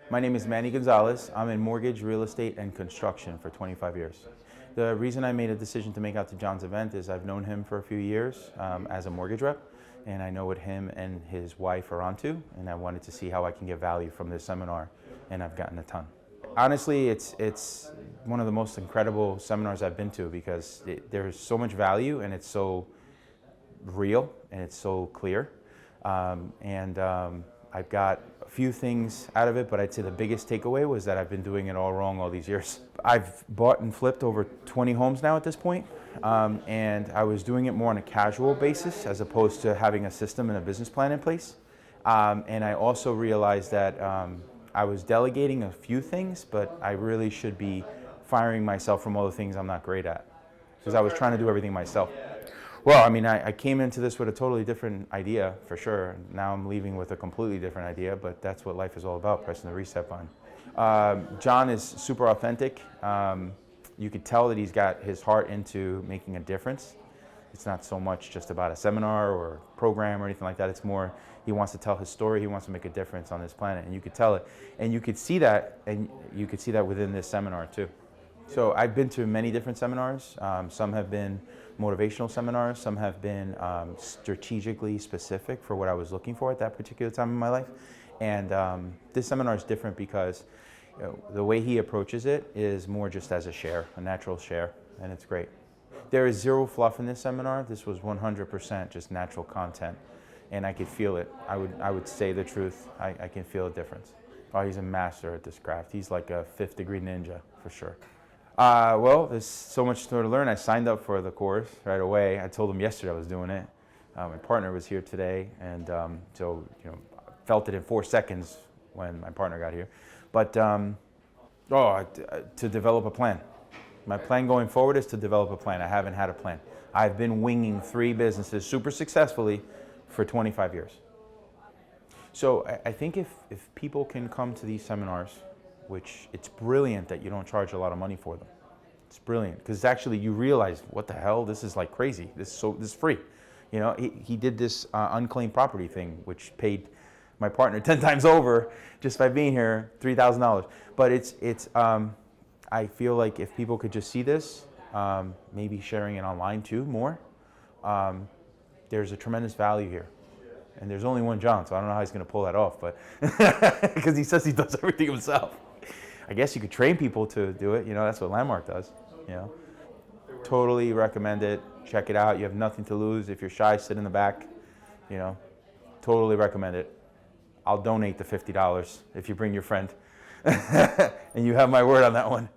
My name is Manny Gonzalez. I'm in mortgage, real estate, and construction for 25 years. The reason I made a decision to make out to John's event is I've known him for a few years as a mortgage rep, and I know what him and his wife are onto, and I wanted to see how I can get value from this seminar, and I've gotten a ton. Honestly, it's one of the most incredible seminars I've been to because there's so much value, and it's so real, and it's so clear. I've got a few things out of it, but I'd say the biggest takeaway was that I've been doing it all wrong all these years. I've bought and flipped over 20 homes now at this point, and I was doing it more on a casual basis as opposed to having a system and a business plan in place. And I also realized that I was delegating a few things, but I really should be firing myself from all the things I'm not great at, because I was trying to do everything myself. Well, I mean, I came into this with a totally different idea, for sure. Now I'm leaving with a completely different idea, but that's what life is all about, pressing the reset button. John is super authentic. You could tell that he's got his heart into making a difference. It's not so much just about a seminar or program or anything like that. It's more, he wants to tell his story. He wants to make a difference on this planet, and you could tell it. And you could see that, within this seminar too. So I've been to many different seminars. Some have been motivational seminars. Some have been strategically specific for what I was looking for at that particular time in my life. And this seminar is different because the way he approaches it is more just as a share, a natural share, and it's great. There is zero fluff in this seminar. This was 100% just natural content, and I could feel it. I would say the truth. I can feel a difference. Oh, he's a master at this craft. He's like a 5th degree ninja, for sure. Well, there's so much to learn. I signed up for the course right away. I told him yesterday I was doing it. My partner was here today, and so felt it in 4 seconds when my partner got here. But to develop a plan. My plan going forward is to develop a plan. I haven't had a plan. I've been winging 3 businesses super successfully for 25 years. So I think if people can come to these seminars, which it's brilliant that you don't charge a lot of money for them. It's brilliant because actually you realize, what the hell, this is like crazy. This is free. He did this unclaimed property thing, which paid my partner 10 times over just by being here, $3,000. But I feel like if people could just see this, maybe sharing it online too more, there's a tremendous value here. And there's only one John, so I don't know how he's going to pull that off, but because he says he does everything himself. I guess you could train people to do it. That's what Landmark does. Totally recommend it. Check it out. You have nothing to lose. If you're shy, sit in the back. Totally recommend it. I'll donate the $50 if you bring your friend. And you have my word on that one.